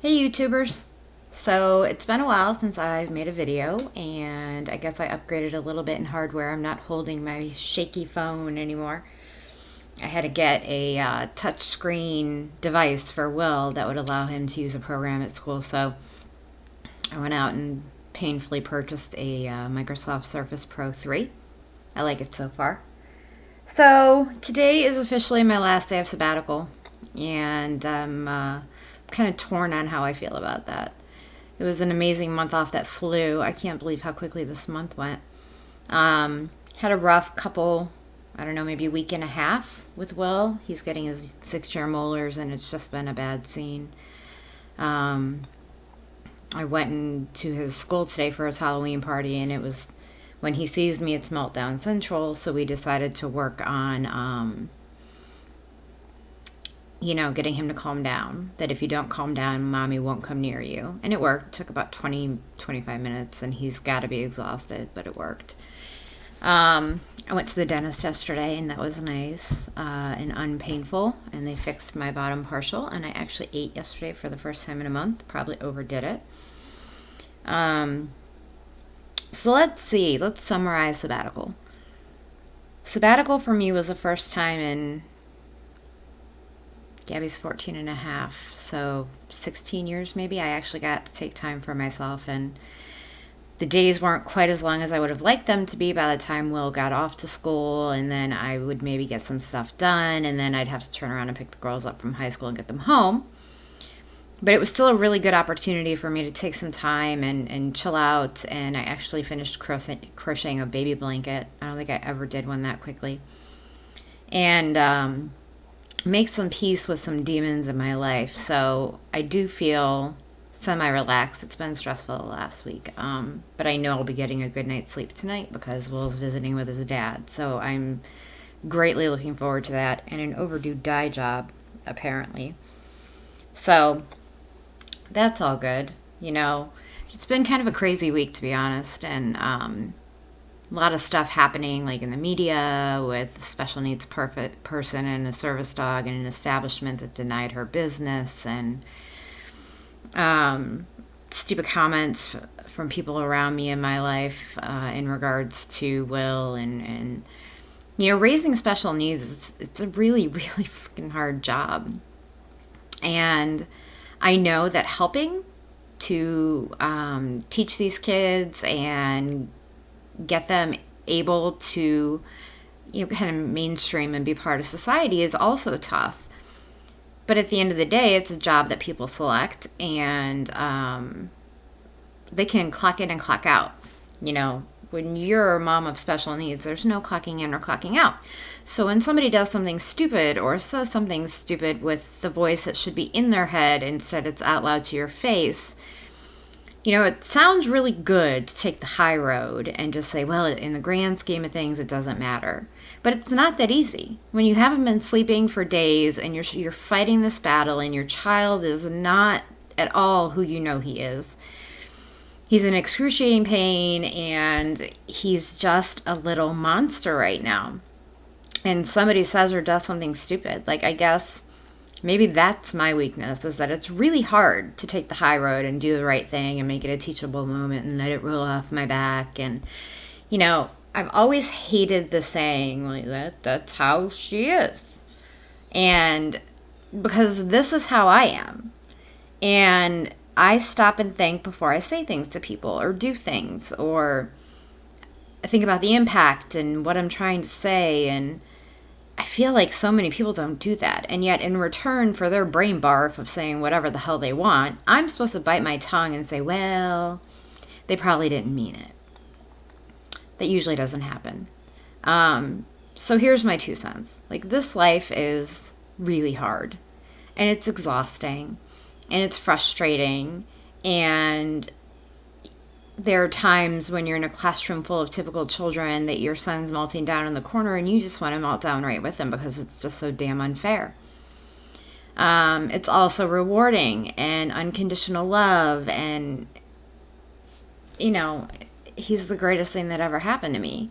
Hey YouTubers! So it's been a while since I've made a video, and I guess I upgraded a little bit in hardware. I'm not holding my shaky phone anymore. I had to get a touchscreen device for Will that would allow him to use a program at school, so I went out and painfully purchased a Microsoft Surface Pro 3. I like it so far. So today is officially my last day of sabbatical, and I'm kind of torn on how I feel about that. It was an amazing month off that flew. I can't believe how quickly this month went. Had a rough couple, I don't know, maybe a week and a half with Will. He's getting his 6-year molars, and it's just been a bad scene. I went into his school today for his Halloween party, and it was, when he sees me, it's meltdown central, so we decided to work on getting him to calm down. That if you don't calm down, mommy won't come near you. And it worked. It took about 20-25 minutes, and he's got to be exhausted, but it worked. I went to the dentist yesterday, and that was nice and unpainful, and they fixed my bottom partial, and I actually ate yesterday for the first time in a month. Probably overdid it. So let's see. Let's summarize sabbatical. Sabbatical for me was the first time in Gabby's 14 and a half, so 16 years maybe. I actually got to take time for myself, and the days weren't quite as long as I would have liked them to be by the time Will got off to school, and then I would maybe get some stuff done, and then I'd have to turn around and pick the girls up from high school and get them home. But it was still a really good opportunity for me to take some time and chill out, and I actually finished crocheting a baby blanket. I don't think I ever did one that quickly. And make some peace with some demons in my life. So I do feel semi-relaxed. It's been stressful the last week. But I know I'll be getting a good night's sleep tonight because Will's visiting with his dad. So I'm greatly looking forward to that, and an overdue dye job, apparently. So that's all good. It's been kind of a crazy week, to be honest, and a lot of stuff happening, like in the media, with a special needs person and a service dog and an establishment that denied her business, and stupid comments from people around me in my life in regards to Will, and raising special needs, it's a really, really freaking hard job. And I know that helping to teach these kids and get them able to kind of mainstream and be part of society is also tough. But at the end of the day, it's a job that people select, and they can clock in and clock out. When you're a mom of special needs, there's no clocking in or clocking out. So when somebody does something stupid or says something stupid with the voice that should be in their head, instead it's out loud to your face, it sounds really good to take the high road and just say, well, in the grand scheme of things, it doesn't matter. But it's not that easy. When you haven't been sleeping for days and you're fighting this battle, and your child is not at all who he is. He's in excruciating pain, and he's just a little monster right now. And somebody says or does something stupid. Like, I guess maybe that's my weakness, is that it's really hard to take the high road and do the right thing and make it a teachable moment and let it roll off my back. And, I've always hated the saying, like, that's how she is. And because this is how I am. And I stop and think before I say things to people or do things, or think about the impact and what I'm trying to say. And I feel like so many people don't do that. And yet in return for their brain barf of saying whatever the hell they want, I'm supposed to bite my tongue and say, well, they probably didn't mean it. That usually doesn't happen. So here's my 2 cents. Like, this life is really hard, and it's exhausting, and it's frustrating, and there are times when you're in a classroom full of typical children that your son's melting down in the corner, and you just want to melt down right with him because it's just so damn unfair. It's also rewarding and unconditional love, and he's the greatest thing that ever happened to me.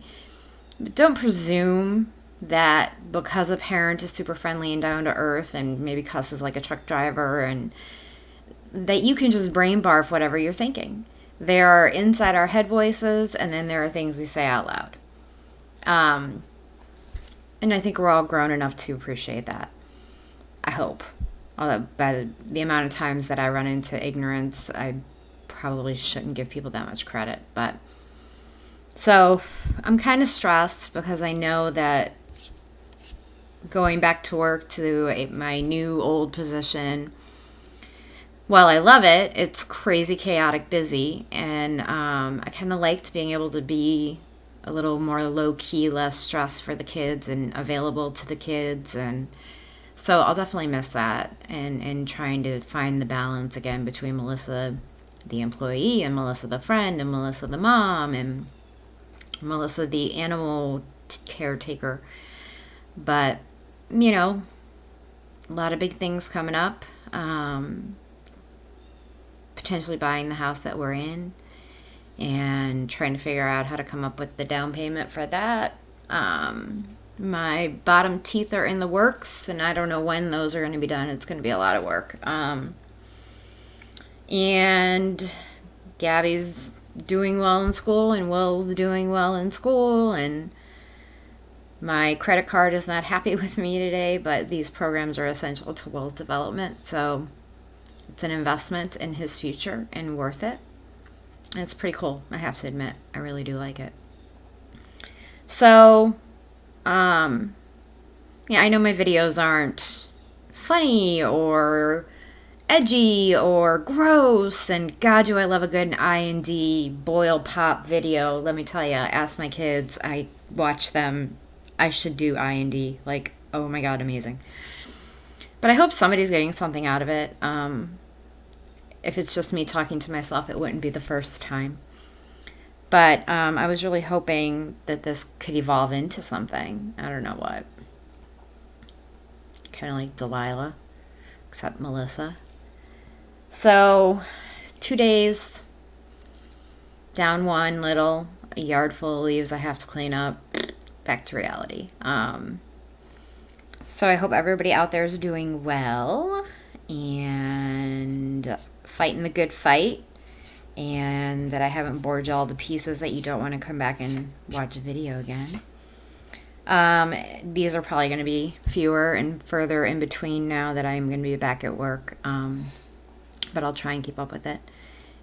But don't presume that because a parent is super friendly and down to earth and maybe cusses like a truck driver and that you can just brain barf whatever you're thinking. There are inside our head voices, and then there are things we say out loud. And I think we're all grown enough to appreciate that. I hope. Although by the amount of times that I run into ignorance, I probably shouldn't give people that much credit. But so I'm kind of stressed because I know that going back to work to my new old position, while I love it, it's crazy, chaotic, busy. And I kind of liked being able to be a little more low-key, less stress for the kids and available to the kids. And so I'll definitely miss that, and trying to find the balance again between Melissa, the employee, and Melissa, the friend, and Melissa, the mom, and Melissa, the animal caretaker. But, you know, a lot of big things coming up. Potentially buying the house that we're in and trying to figure out how to come up with the down payment for that. My bottom teeth are in the works, and I don't know when those are going to be done. It's going to be a lot of work. And Gabby's doing well in school, and Will's doing well in school, and my credit card is not happy with me today, but these programs are essential to Will's development, so it's an investment in his future and worth it. And it's pretty cool, I have to admit. I really do like it. So, yeah, I know my videos aren't funny or edgy or gross, and God, do I love a good I&D boil pop video. Let me tell you, ask my kids, I watch them. I should do I&D. Like, oh my God, amazing. But I hope somebody's getting something out of it. If it's just me talking to myself, it wouldn't be the first time. But I was really hoping that this could evolve into something. I don't know what. Kind of like Delilah, except Melissa. So, 2 days, down one little, a yard full of leaves I have to clean up, back to reality. So I hope everybody out there is doing well and fighting the good fight, and that I haven't bored you all to pieces that you don't want to come back and watch a video again. These are probably going to be fewer and further in between now that I'm going to be back at work, but I'll try and keep up with it.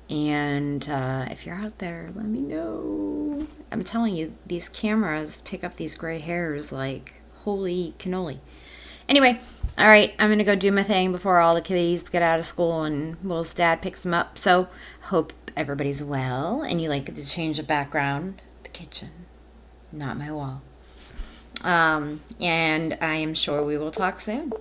And if you're out there, let me know. I'm telling you, these cameras pick up these gray hairs like holy cannoli. Anyway, all right, I'm going to go do my thing before all the kiddies get out of school and Will's dad picks them up. So hope everybody's well, and you like to change the background, the kitchen, not my wall. And I am sure we will talk soon.